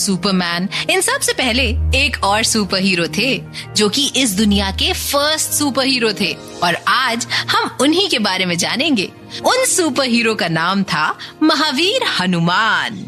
Superman, इन सब से पहले एक और सुपर हीरो थे जो कि इस दुनिया के फर्स्ट सुपर हीरो थे, और आज हम उन्हीं के बारे में जानेंगे। उन सुपर हीरो का नाम था महावीर हनुमान।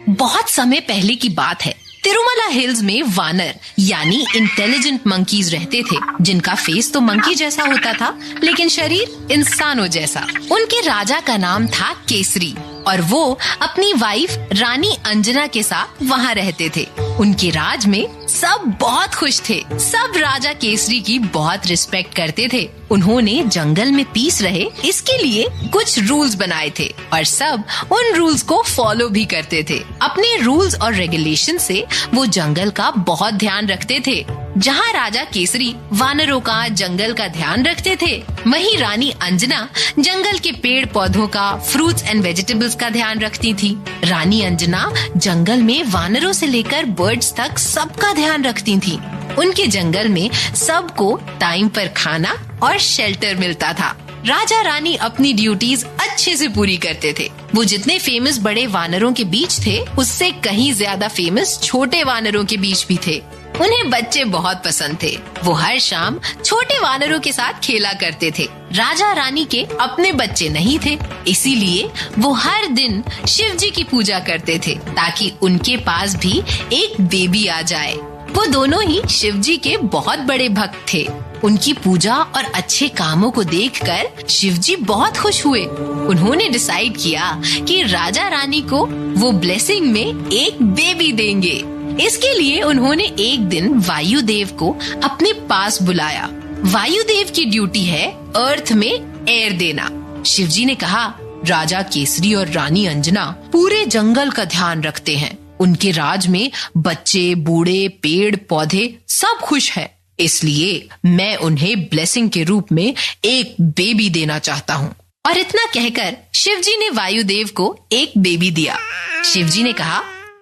बहुत समय पहले की बात है, तिरुमला हिल्स में वानर यानी इंटेलिजेंट मंकीज रहते थे, जिनका फेस तो मंकी जैसा होता था लेकिन शरीर इंसानों जैसा। उनके राजा का नाम था केसरी और वो अपनी वाइफ रानी अंजना के साथ वहाँ रहते थे। उनके राज में सब बहुत खुश थे। सब राजा केसरी की बहुत रिस्पेक्ट करते थे। उन्होंने जंगल में पीस रहे इसके लिए कुछ रूल्स बनाए थे और सब उन रूल्स को फॉलो भी करते थे। अपने रूल्स और रेगुलेशन से वो जंगल का बहुत ध्यान रखते थे। जहाँ राजा केसरी वानरों का, जंगल का ध्यान रखते थे, वहीं रानी अंजना जंगल के पेड़ पौधों का, फ्रूट्स एंड वेजिटेबल्स का ध्यान रखती थी। रानी अंजना जंगल में वानरों से लेकर बर्ड्स तक सबका ध्यान रखती थी। उनके जंगल में सबको टाइम पर खाना और शेल्टर मिलता था। राजा रानी अपनी ड्यूटीज अच्छे से पूरी करते थे। वो जितने फेमस बड़े वानरों के बीच थे, उससे कहीं ज्यादा फेमस छोटे वानरों के बीच भी थे। उन्हें बच्चे बहुत पसंद थे। वो हर शाम छोटे वानरों के साथ खेला करते थे। राजा रानी के अपने बच्चे नहीं थे, इसीलिए वो हर दिन शिव जी की पूजा करते थे ताकि उनके पास भी एक बेबी आ जाए। वो दोनों ही शिव जी के बहुत बड़े भक्त थे। उनकी पूजा और अच्छे कामों को देखकर शिव जी बहुत खुश हुए। उन्होंने डिसाइड किया कि राजा रानी को वो ब्लेसिंग में एक बेबी देंगे। इसके लिए उन्होंने एक दिन वायुदेव को अपने पास बुलाया। वायुदेव की ड्यूटी है अर्थ में एयर देना। शिवजी ने कहा, राजा केसरी और रानी अंजना पूरे जंगल का ध्यान रखते हैं। उनके राज में बच्चे, बूढ़े, पेड़ पौधे सब खुश हैं। इसलिए मैं उन्हें ब्लेसिंग के रूप में एक बेबी देना चाहता हूँ। और इतना कहकर शिवजी ने वायुदेव को एक बेबी दिया। शिवजी ने कहा,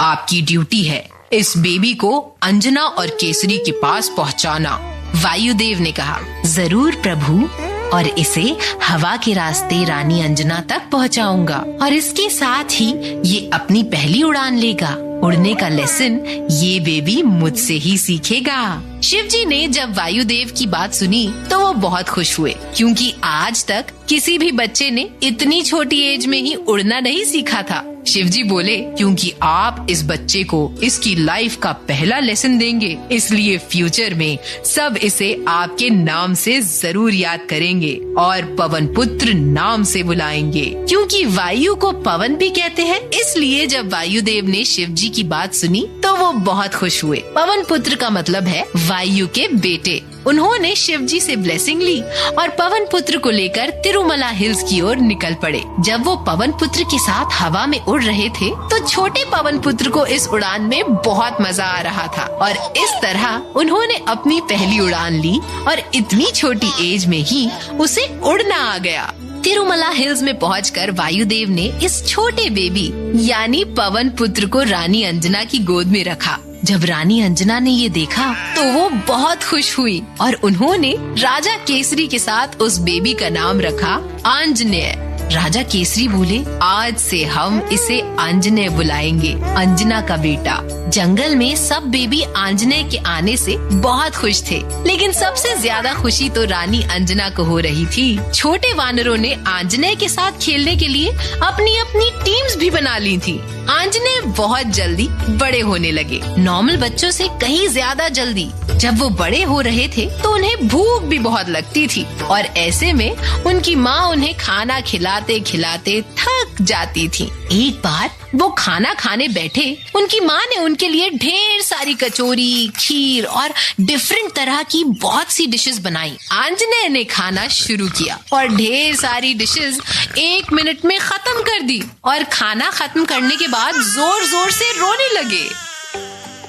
आपकी ड्यूटी है इस बेबी को अंजना और केसरी के पास पहुंचाना। वायुदेव ने कहा, जरूर प्रभु, और इसे हवा के रास्ते रानी अंजना तक पहुंचाऊंगा और इसके साथ ही ये अपनी पहली उड़ान लेगा। उड़ने का लेसन ये बेबी मुझसे ही सीखेगा। शिवजी ने जब वायुदेव की बात सुनी तो वो बहुत खुश हुए, क्योंकि आज तक किसी भी बच्चे ने इतनी छोटी एज में ही उड़ना नहीं सीखा था। शिवजी बोले, क्योंकि आप इस बच्चे को इसकी लाइफ का पहला लेसन देंगे, इसलिए फ्यूचर में सब इसे आपके नाम से जरूर याद करेंगे और पवन पुत्र नाम से बुलाएंगे। क्योंकि वायु को पवन भी कहते हैं, इसलिए जब वायुदेव ने शिवजी की बात सुनी तो वो बहुत खुश हुए। पवन पुत्र का मतलब है वायु के बेटे। उन्होंने शिवजी से ब्लेसिंग ली और पवन पुत्र को लेकर तिरुमला हिल्स की ओर निकल पड़े। जब वो पवन पुत्र के साथ हवा में उड़ रहे थे तो छोटे पवन पुत्र को इस उड़ान में बहुत मजा आ रहा था और इस तरह उन्होंने अपनी पहली उड़ान ली और इतनी छोटी एज में ही उसे उड़ना आ गया। तिरुमला हिल्स में पहुंचकर वायुदेव ने इस छोटे बेबी यानी पवन पुत्र को रानी अंजना की गोद में रखा। जब रानी अंजना ने ये देखा तो वो बहुत खुश हुई और उन्होंने राजा केसरी के साथ उस बेबी का नाम रखा आंजनेय। राजा केसरी बोले, आज से हम इसे आंजनेय बुलाएंगे, अंजना का बेटा। जंगल में सब बेबी आंजनेय के आने से बहुत खुश थे, लेकिन सबसे ज्यादा खुशी तो रानी अंजना को हो रही थी। छोटे वानरों ने आंजनेय के साथ खेलने के लिए अपनी अपनी टीम्स भी बना ली थी। आंजनेय बहुत जल्दी बड़े होने लगे, नॉर्मल बच्चों से कहीं ज्यादा जल्दी। जब वो बड़े हो रहे थे तो उन्हें भूख भी बहुत लगती थी और ऐसे में उनकी माँ उन्हें खाना खिलाते खिलाते थक जाती थी। एक बार वो खाना खाने बैठे, उनकी माँ ने उनके लिए ढेर सारी कचौरी, खीर और डिफरेंट तरह की बहुत सी डिशेस बनाई। आंजनेय ने खाना शुरू किया और ढेर सारी डिशेस 1 मिनट में खत्म कर दी और खाना खत्म करने के बाद जोर जोर से रोने लगे।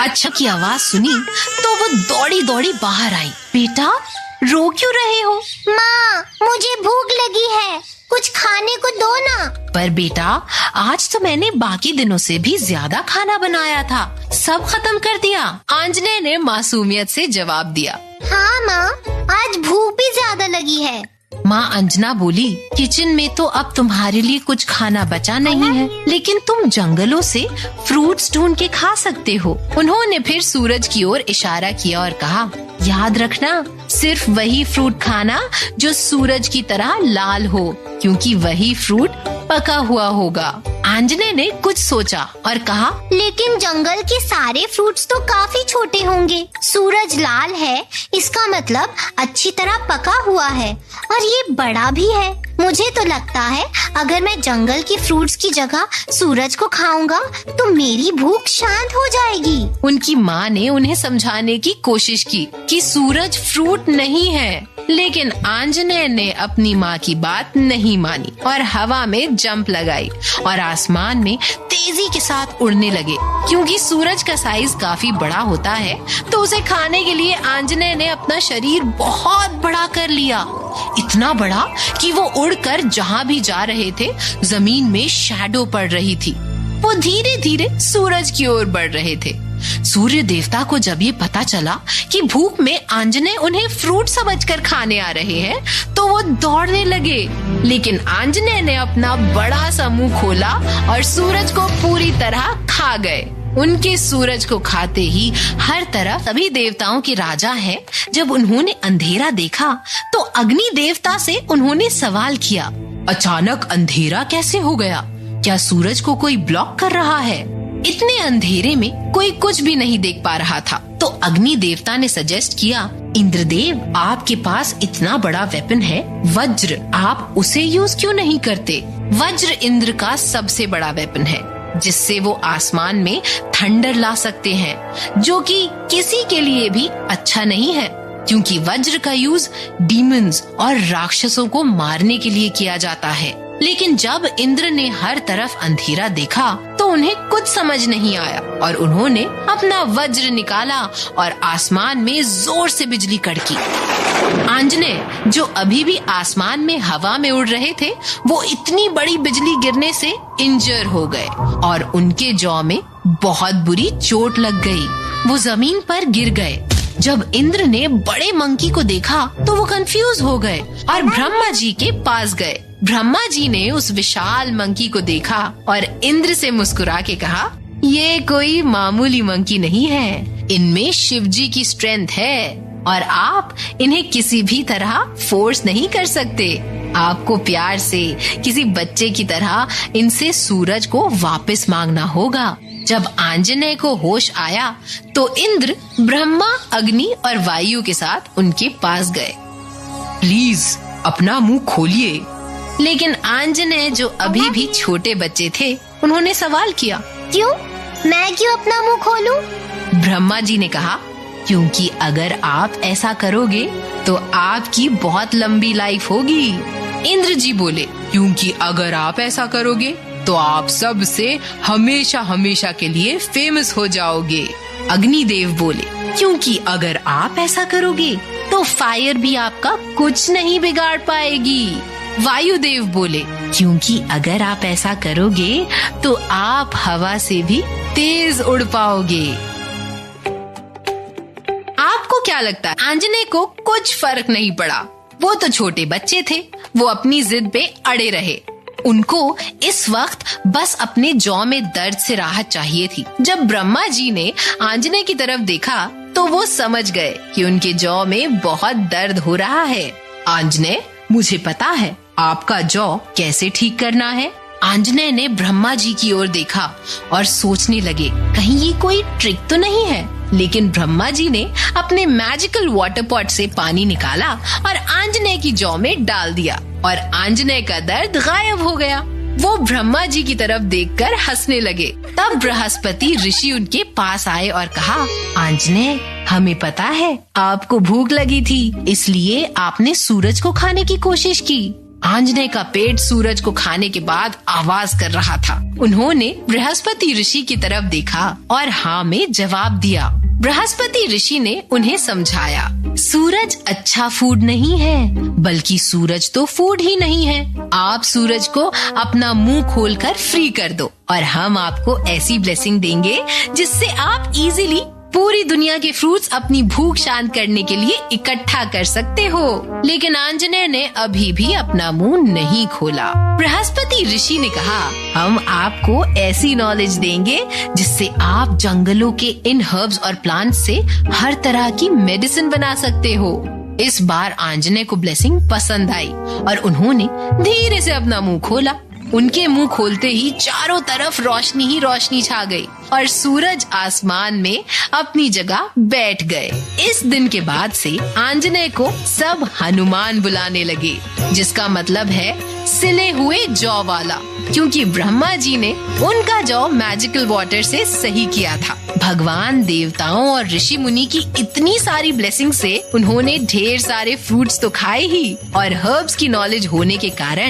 अच्छा की आवाज सुनी तो वो दौड़ी दौड़ी बाहर आई। बेटा, रो क्यों रहे हो? माँ, मुझे भूख लगी है, कुछ खाने को दो ना। पर बेटा, आज तो मैंने बाकी दिनों से भी ज्यादा खाना बनाया था, सब खत्म कर दिया। आंजनेय ने मासूमियत से जवाब दिया। हाँ माँ, आज भूख भी ज्यादा लगी है। माँ अंजना बोली, किचन में तो अब तुम्हारे लिए कुछ खाना बचा नहीं है, लेकिन तुम जंगलों से फ्रूट्स ढूंढ के खा सकते हो। उन्होंने फिर सूरज की ओर इशारा किया और कहा, याद रखना, सिर्फ वही फ्रूट खाना जो सूरज की तरह लाल हो, क्योंकि वही फ्रूट पका हुआ होगा। आंजने ने कुछ सोचा और कहा, लेकिन जंगल के सारे फ्रूट्स तो काफी छोटे होंगे। सूरज लाल है, इसका मतलब अच्छी तरह पका हुआ है, और ये बड़ा भी है। मुझे तो लगता है अगर मैं जंगल की फ्रूट्स की जगह सूरज को खाऊंगा तो मेरी भूख शांत हो जाएगी। उनकी माँ ने उन्हें समझाने की कोशिश की कि सूरज फ्रूट नहीं है, लेकिन आंजनेय ने अपनी माँ की बात नहीं मानी और हवा में जंप लगाई और आसमान में तेजी के साथ उड़ने लगे। क्योंकि सूरज का साइज काफी बड़ा होता है, तो उसे खाने के लिए आंजनेय ने अपना शरीर बहुत बड़ा कर लिया, इतना बड़ा कि वो उड़कर जहाँ भी जा रहे थे जमीन में शैडो पड़ रही थी। वो धीरे धीरे सूरज की ओर बढ़ रहे थे। सूर्य देवता को जब ये पता चला कि भूख में आंजनेय उन्हें फ्रूट समझकर खाने आ रहे हैं, तो वो दौड़ने लगे। लेकिन आंजनेय ने अपना बड़ा सा मुंह खोला और सूरज को पूरी तरह खा गए। उनके सूरज को खाते ही हर तरफ सभी देवताओं के राजा हैं। जब उन्होंने अंधेरा देखा तो अग्नि देवता से उन्होंने सवाल किया, अचानक अंधेरा कैसे हो गया? क्या सूरज को कोई ब्लॉक कर रहा है? इतने अंधेरे में कोई कुछ भी नहीं देख पा रहा था। तो अग्नि देवता ने सजेस्ट किया, इंद्रदेव, आपके पास इतना बड़ा वेपन है वज्र, आप उसे यूज क्यों नहीं करते? वज्र इंद्र का सबसे बड़ा वेपन है, जिससे वो आसमान में थंडर ला सकते हैं, जो कि किसी के लिए भी अच्छा नहीं है, क्योंकि वज्र का यूज डीमंस और राक्षसों को मारने के लिए किया जाता है। लेकिन जब इंद्र ने हर तरफ अंधेरा देखा तो उन्हें कुछ समझ नहीं आया और उन्होंने अपना वज्र निकाला और आसमान में जोर से बिजली कड़की। आंजनेय, जो अभी भी आसमान में हवा में उड़ रहे थे, वो इतनी बड़ी बिजली गिरने से इंजर हो गए और उनके जॉ में बहुत बुरी चोट लग गई। वो जमीन पर गिर गए। जब इंद्र ने बड़े मंकी को देखा तो वो कंफ्यूज हो गए और ब्रह्मा जी के पास गए। ब्रह्मा जी ने उस विशाल मंकी को देखा और इंद्र से मुस्कुरा के कहा, ये कोई मामूली मंकी नहीं है, इनमें शिव जी की स्ट्रेंथ है और आप इन्हें किसी भी तरह फोर्स नहीं कर सकते। आपको प्यार से किसी बच्चे की तरह इनसे सूरज को वापस मांगना होगा। जब आंजनेय को होश आया तो इंद्र, ब्रह्मा, अग्नि और वायु के साथ उनके पास गए। प्लीज अपना मुंह खोलिए। लेकिन आंजनेय, जो अभी भी छोटे बच्चे थे, उन्होंने सवाल किया, क्यों? मैं क्यों अपना मुंह खोलूं? ब्रह्मा जी ने कहा, क्योंकि अगर आप ऐसा करोगे तो आपकी बहुत लंबी लाइफ होगी। इंद्र जी बोले, क्योंकि अगर आप ऐसा करोगे तो आप सबसे हमेशा हमेशा के लिए फेमस हो जाओगे। अग्निदेव बोले, क्योंकि अगर आप ऐसा करोगे तो फायर भी आपका कुछ नहीं बिगाड़ पाएगी। वायुदेव बोले, क्योंकि अगर आप ऐसा करोगे तो आप हवा से भी तेज उड़ पाओगे। आपको क्या लगता है? आंजनेय को कुछ फर्क नहीं पड़ा। वो तो छोटे बच्चे थे, वो अपनी जिद पे अड़े रहे। उनको इस वक्त बस अपने जॉ में दर्द से राहत चाहिए थी। जब ब्रह्मा जी ने आंजनेय की तरफ देखा तो वो समझ गए कि उनके जॉ में बहुत दर्द हो रहा है। आंजनेय, मुझे पता है आपका जॉ कैसे ठीक करना है। आंजनेय ने ब्रह्मा जी की ओर देखा और सोचने लगे, कहीं ये कोई ट्रिक तो नहीं है। लेकिन ब्रह्मा जी ने अपने मैजिकल वाटर पॉट से पानी निकाला और आंजनेय की जॉ में डाल दिया और आंजनेय का दर्द गायब हो गया। वो ब्रह्मा जी की तरफ देखकर हंसने लगे। तब बृहस्पति ऋषि उनके पास आए और कहा, आंजनेय, हमें पता है आपको भूख लगी थी, इसलिए आपने सूरज को खाने की कोशिश की। आंजनेय का पेट सूरज को खाने के बाद आवाज कर रहा था। उन्होंने बृहस्पति ऋषि की तरफ देखा और हाँ में जवाब दिया। बृहस्पति ऋषि ने उन्हें समझाया, सूरज अच्छा फूड नहीं है, बल्कि सूरज तो फूड ही नहीं है। आप सूरज को अपना मुंह खोलकर फ्री कर दो और हम आपको ऐसी ब्लेसिंग देंगे जिससे आप इजीली पूरी दुनिया के फ्रूट्स अपनी भूख शांत करने के लिए इकट्ठा कर सकते हो। लेकिन आंजनेय ने अभी भी अपना मुंह नहीं खोला। बृहस्पति ऋषि ने कहा, हम आपको ऐसी नॉलेज देंगे जिससे आप जंगलों के इन हर्ब्स और प्लांट्स से हर तरह की मेडिसिन बना सकते हो। इस बार आंजनेय को ब्लेसिंग पसंद आई और उन्होंने धीरे से अपना मुंह खोला। उनके मुंह खोलते ही चारों तरफ रोशनी ही रोशनी छा गई और सूरज आसमान में अपनी जगह बैठ गए। इस दिन के बाद से आंजनेय को सब हनुमान बुलाने लगे, जिसका मतलब है सिले हुए जौ वाला, क्योंकि ब्रह्मा जी ने उनका जौ मैजिकल वाटर से सही किया था। भगवान, देवताओं और ऋषि मुनि की इतनी सारी ब्लेसिंग से उन्होंने ढेर सारे फ्रूट्स तो खाए ही और हर्ब्स की नॉलेज होने के कारण